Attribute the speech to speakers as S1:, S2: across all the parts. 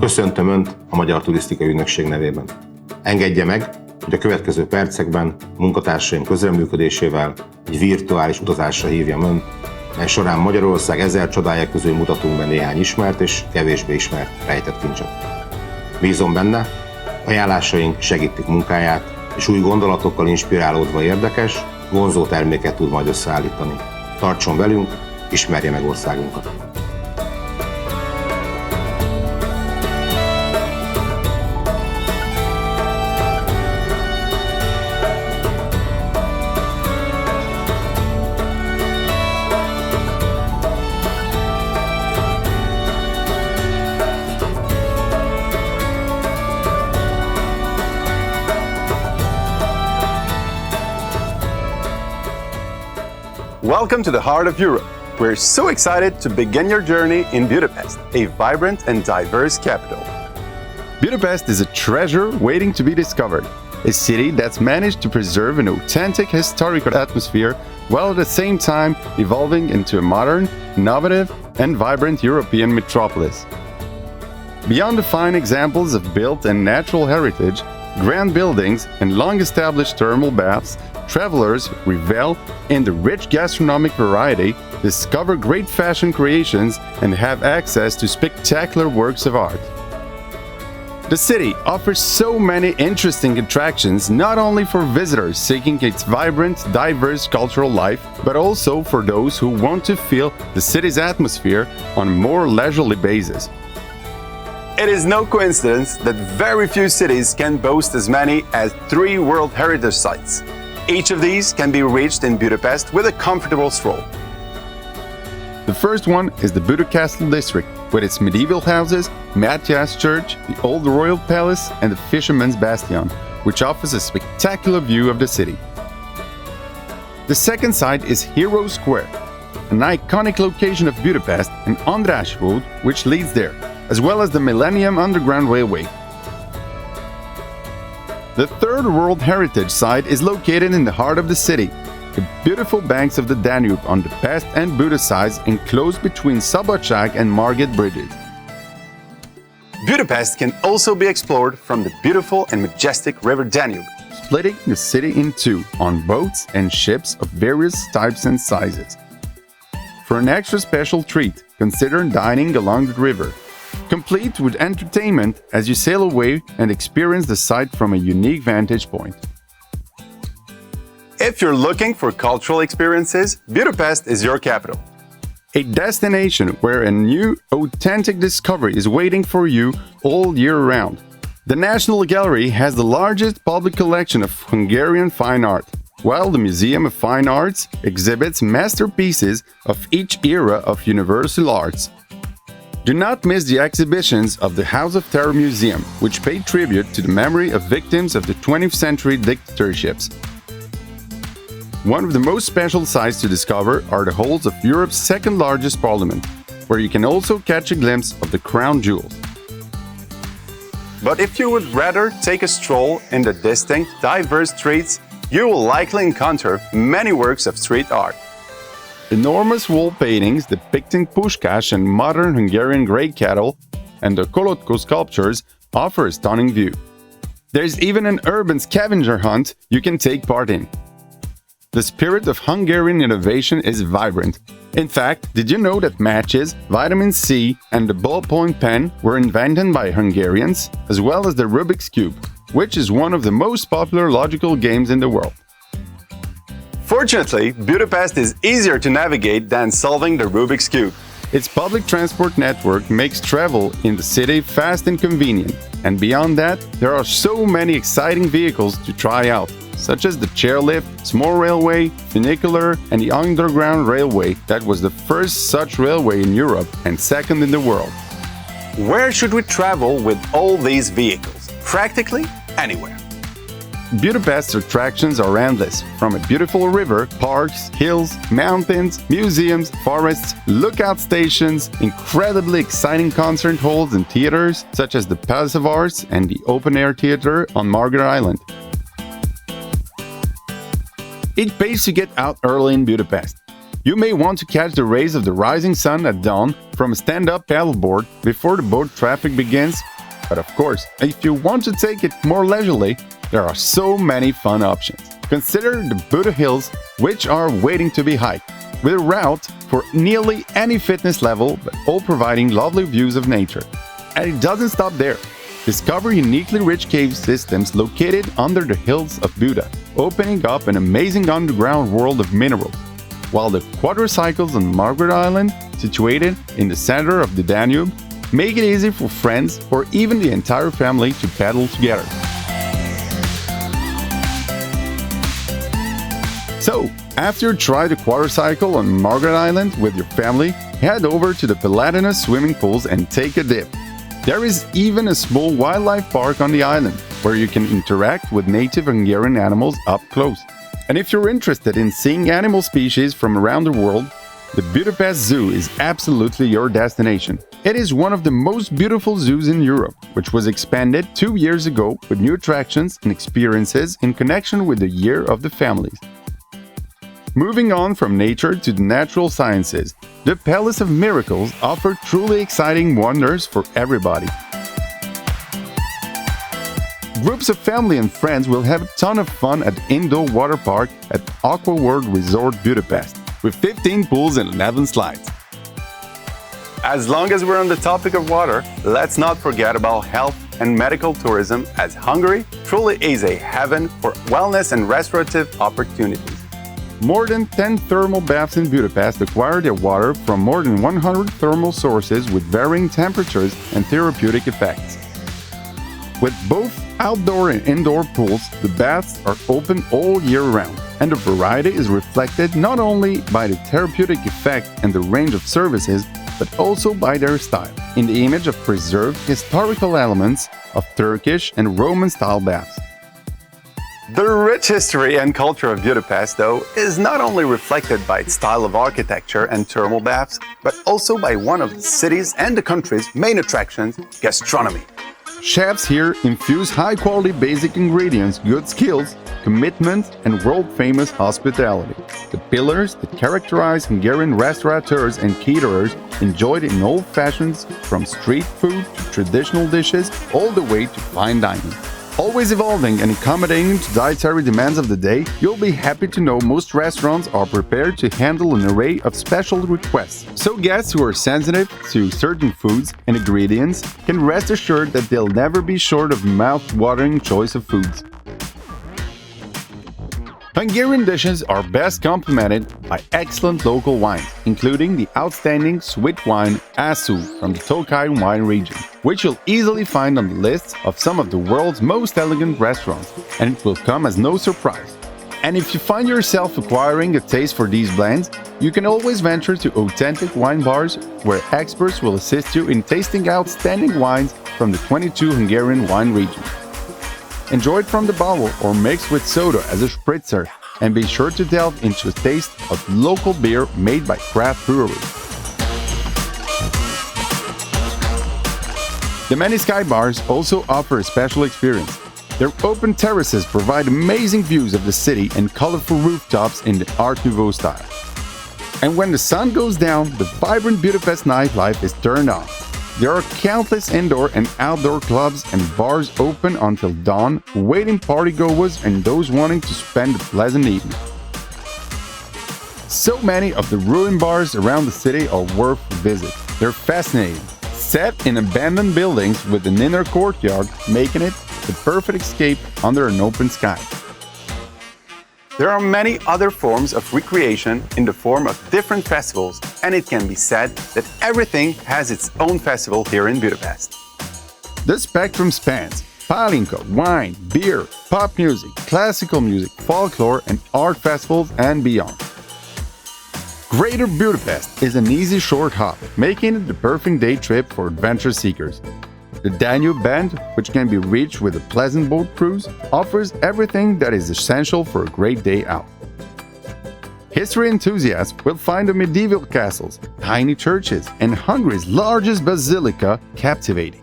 S1: Köszöntöm Önt a Magyar Turisztikai Ügynökség nevében. Engedje meg, hogy a következő percekben munkatársaim közreműködésével egy virtuális utazásra hívjam Önt, mely során Magyarország 1000 csodája közül mutatunk be néhány ismert és kevésbé ismert rejtett kincset. Bízom benne, ajánlásaink segítik munkáját, és új gondolatokkal inspirálódva érdekes, vonzó terméket tud majd összeállítani. Tartson velünk, ismerje meg országunkat!
S2: Welcome to the heart of Europe. We're so excited to begin your journey in Budapest, a vibrant and diverse capital. Budapest is a treasure waiting to be discovered, a city that's managed to preserve an authentic historical atmosphere while at the same time evolving into a modern, innovative, and vibrant European metropolis. Beyond the fine examples of built and natural heritage, grand buildings, and long-established thermal baths, travelers revel in the rich gastronomic variety, discover great fashion creations, and have access to spectacular works of art. The city offers so many interesting attractions not only for visitors seeking its vibrant, diverse cultural life, but also for those who want to feel the city's atmosphere on a more leisurely basis. It is no coincidence that very few cities can boast as many as 3 World Heritage Sites. Each of these can be reached in Budapest with a comfortable stroll. The first one is the Budapest Castle district, with its medieval houses, Mátyás Church, the Old Royal Palace, and the Fisherman's Bastion, which offers a spectacular view of the city. The second site is Hero Square, an iconic location of Budapest, and András Road, which leads there, as well as the Millennium Underground Railway. The third World Heritage Site is located in the heart of the city, the beautiful banks of the Danube on the Pest and Buda sides enclosed between Szabadság and Margit bridges. Budapest can also be explored from the beautiful and majestic river Danube, splitting the city in two on boats and ships of various types and sizes. For an extra special treat, consider dining along the river, complete with entertainment as you sail away and experience the site from a unique vantage point. If you're looking for cultural experiences, Budapest is your capital. A destination where a new, authentic discovery is waiting for you all year round. The National Gallery has the largest public collection of Hungarian fine art, while the Museum of Fine Arts exhibits masterpieces of each era of universal arts. Do not miss the exhibitions of the House of Terror Museum, which pay tribute to the memory of victims of the 20th century dictatorships. One of the most special sights to discover are the halls of Europe's second largest parliament, where you can also catch a glimpse of the crown jewels. But if you would rather take a stroll in the distinct, diverse streets, you will likely encounter many works of street art. Enormous wall paintings depicting Puskás and modern Hungarian grey cattle and the Kolotko sculptures offer a stunning view. There's even an urban scavenger hunt you can take part in. The spirit of Hungarian innovation is vibrant. In fact, did you know that matches, vitamin C, and the ballpoint pen were invented by Hungarians, as well as the Rubik's Cube, which is one of the most popular logical games in the world? Fortunately, Budapest is easier to navigate than solving the Rubik's Cube. Its public transport network makes travel in the city fast and convenient, and beyond that, there are so many exciting vehicles to try out, such as the chairlift, small railway, funicular, and the underground railway that was the first such railway in Europe and second in the world. Where should we travel with all these vehicles? Practically anywhere. Budapest's attractions are endless, from a beautiful river, parks, hills, mountains, museums, forests, lookout stations, incredibly exciting concert halls and theaters, such as the Palace of Arts and the Open Air Theatre on Margaret Island. It pays to get out early in Budapest. You may want to catch the rays of the rising sun at dawn from a stand-up paddleboard before the boat traffic begins. But of course, if you want to take it more leisurely, there are so many fun options. Consider the Buda Hills, which are waiting to be hiked, with a route for nearly any fitness level, but all providing lovely views of nature. And it doesn't stop there. Discover uniquely rich cave systems located under the hills of Buda, opening up an amazing underground world of minerals. While the quadricycles on Margaret Island, situated in the center of the Danube, make it easy for friends or even the entire family to paddle together. So, after you try the quadricycle on Margaret Island with your family, head over to the Palatinus swimming pools and take a dip. There is even a small wildlife park on the island, where you can interact with native Hungarian animals up close. And if you're interested in seeing animal species from around the world, the Budapest Zoo is absolutely your destination. It is one of the most beautiful zoos in Europe, which was expanded 2 years ago with new attractions and experiences in connection with the Year of the Families. Moving on from nature to the natural sciences, the Palace of Miracles offers truly exciting wonders for everybody. Groups of family and friends will have a ton of fun at the indoor water park at Aqua World Resort Budapest, with 15 pools and 11 slides. As long as we're on the topic of water, let's not forget about health and medical tourism, as Hungary truly is a heaven for wellness and restorative opportunities. More than 10 thermal baths in Budapest acquire their water from more than 100 thermal sources with varying temperatures and therapeutic effects. With both outdoor and indoor pools, the baths are open all year round, and the variety is reflected not only by the therapeutic effect and the range of services, but also by their style, in the image of preserved historical elements of Turkish and Roman-style baths. The rich history and culture of Budapest, though, is not only reflected by its style of architecture and thermal baths, but also by one of the city's and the country's main attractions, gastronomy. Chefs here infuse high-quality basic ingredients, good skills, commitment, and world-famous hospitality. The pillars that characterize Hungarian restaurateurs and caterers enjoyed in all fashions, from street food to traditional dishes, all the way to fine dining. Always evolving and accommodating to dietary demands of the day, you'll be happy to know most restaurants are prepared to handle an array of special requests. So guests who are sensitive to certain foods and ingredients can rest assured that they'll never be short of a mouth-watering choice of foods. Hungarian dishes are best complemented by excellent local wines, including the outstanding sweet wine Asu from the Tokaj wine region, which you'll easily find on the lists of some of the world's most elegant restaurants, and it will come as no surprise. And if you find yourself acquiring a taste for these blends, you can always venture to authentic wine bars, where experts will assist you in tasting outstanding wines from the 22 Hungarian wine regions. Enjoy it from the bottle or mixed with soda as a spritzer, and be sure to delve into a taste of local beer made by craft breweries. The many sky bars also offer a special experience. Their open terraces provide amazing views of the city and colorful rooftops in the Art Nouveau style. And when the sun goes down, the vibrant Budapest nightlife is turned on. There are countless indoor and outdoor clubs and bars open until dawn, waiting partygoers and those wanting to spend a pleasant evening. So many of the ruined bars around the city are worth a visit. They're fascinating, set in abandoned buildings with an inner courtyard, making it the perfect escape under an open sky. There are many other forms of recreation in the form of different festivals, and it can be said that everything has its own festival here in Budapest. The spectrum spans palinka, wine, beer, pop music, classical music, folklore, and art festivals, and beyond. Greater Budapest is an easy short hop, making it the perfect day trip for adventure seekers. The Danube Bend, which can be reached with a pleasant boat cruise, offers everything that is essential for a great day out. History enthusiasts will find the medieval castles, tiny churches, and Hungary's largest basilica captivating.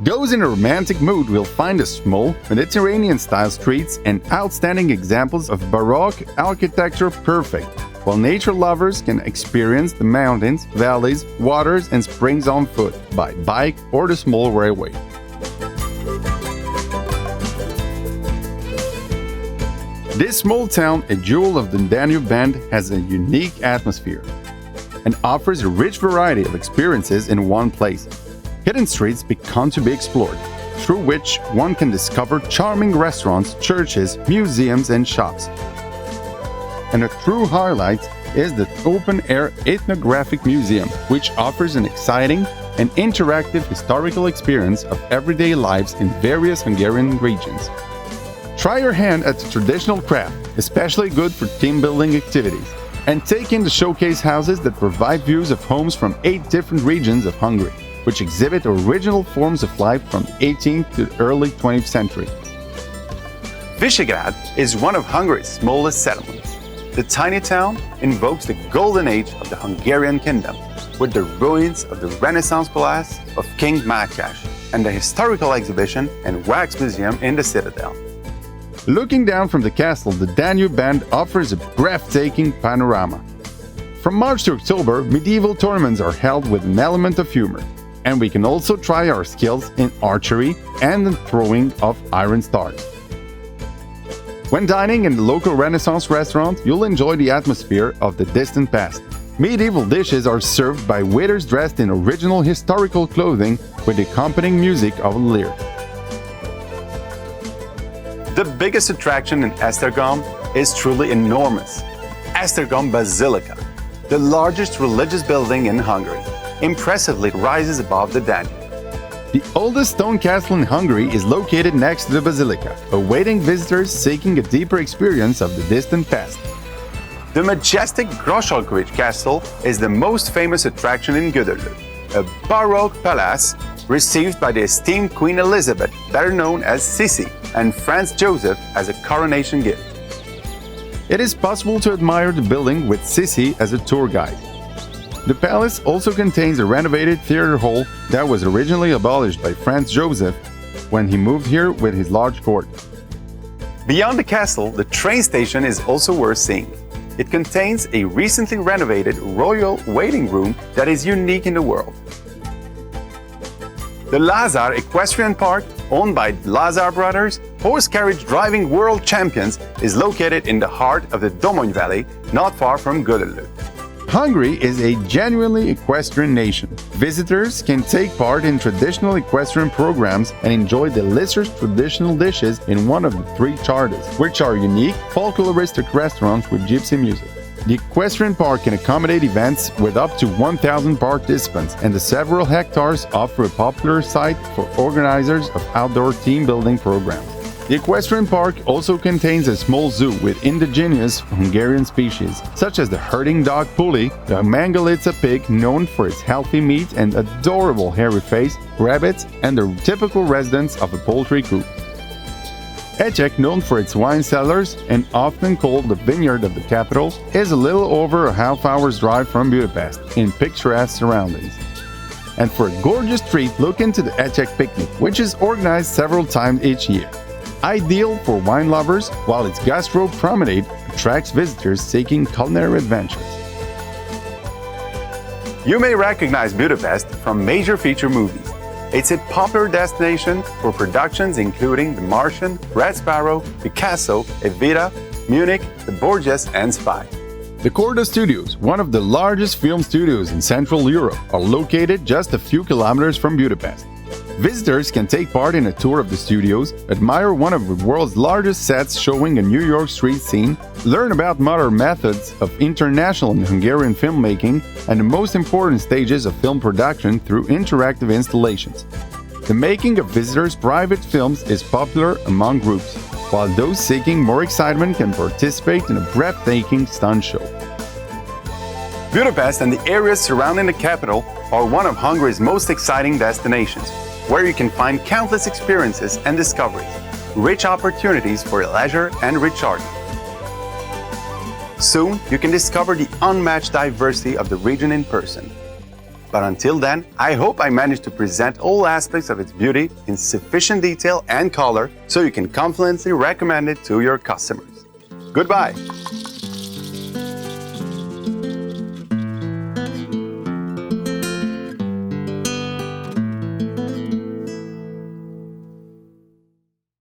S2: Those in a romantic mood will find the small, Mediterranean-style streets and outstanding examples of Baroque architecture perfect while nature lovers can experience the mountains, valleys, waters, and springs on foot, by bike, or the small railway. This small town, a jewel of the Danube Band, has a unique atmosphere and offers a rich variety of experiences in one place. Hidden streets began to be explored, through which one can discover charming restaurants, churches, museums, and shops. And a true highlight is the open-air Ethnographic Museum, which offers an exciting and interactive historical experience of everyday lives in various Hungarian regions. Try your hand at the traditional craft, especially good for team-building activities, and take in the showcase houses that provide views of homes from 8 different regions of Hungary, which exhibit original forms of life from the 18th to the early 20th century. Bishograd is one of Hungary's smallest settlements. The tiny town invokes the golden age of the Hungarian kingdom, with the ruins of the Renaissance Palace of King Mátyás and the historical exhibition and wax museum in the citadel. Looking down from the castle, the Danube Band offers a breathtaking panorama. From March to October, medieval tournaments are held with an element of humor, and we can also try our skills in archery and the throwing of iron stars. When dining in the local Renaissance restaurant, you'll enjoy the atmosphere of the distant past. Medieval dishes are served by waiters dressed in original historical clothing with accompanying music of a lyre. The biggest attraction in Astragon is truly enormous. Astragon Basilica, the largest religious building in Hungary, impressively rises above the Danube. The oldest stone castle in Hungary is located next to the basilica, awaiting visitors seeking a deeper experience of the distant past. The majestic Groshogrid Castle is the most famous attraction in Gödöllő, a Baroque palace received by the esteemed Queen Elizabeth, better known as Sissi, and Franz Joseph as a coronation gift. It is possible to admire the building with Sissi as a tour guide. The palace also contains a renovated theater hall that was originally abolished by Franz Joseph when he moved here with his large court. Beyond the castle, the train station is also worth seeing. It contains a recently renovated royal waiting room that is unique in the world. The Lazar Equestrian Park, owned by Lazar brothers, horse carriage driving world champions, is located in the heart of the Domony Valley, not far from Gödöllő. Hungary is a genuinely equestrian nation. Visitors can take part in traditional equestrian programs and enjoy delicious traditional dishes in one of the 3 charters, which are unique, folkloristic restaurants with gypsy music. The equestrian park can accommodate events with up to 1,000 participants, and the several hectares offer a popular site for organizers of outdoor team-building programs. The equestrian park also contains a small zoo with indigenous Hungarian species, such as the herding dog Puli, the Mangalica pig known for its healthy meat and adorable hairy face, rabbits, and the typical residents of a poultry coop. Ecek, known for its wine cellars and often called the vineyard of the capital, is a little over a half-hour's drive from Budapest, in picturesque surroundings. And for a gorgeous treat, look into the Ecek Picnic, which is organized several times each year. Ideal for wine lovers, while its gastro promenade attracts visitors seeking culinary adventures. You may recognize Budapest from major feature movies. It's a popular destination for productions including The Martian, Red Sparrow, Picasso, Evita, Munich, The Borgias, and Spy. The Korda Studios, one of the largest film studios in Central Europe, are located just a few kilometers from Budapest. Visitors can take part in a tour of the studios, admire one of the world's largest sets showing a New York street scene, learn about modern methods of international and Hungarian filmmaking, and the most important stages of film production through interactive installations. The making of visitors' private films is popular among groups, while those seeking more excitement can participate in a breathtaking stunt show. Budapest and the areas surrounding the capital are one of Hungary's most exciting destinations, where you can find countless experiences and discoveries, rich opportunities for leisure and recharging. Soon, you can discover the unmatched diversity of the region in person. But until then, I hope I managed to present all aspects of its beauty in sufficient detail and color so you can confidently recommend it to your customers. Goodbye!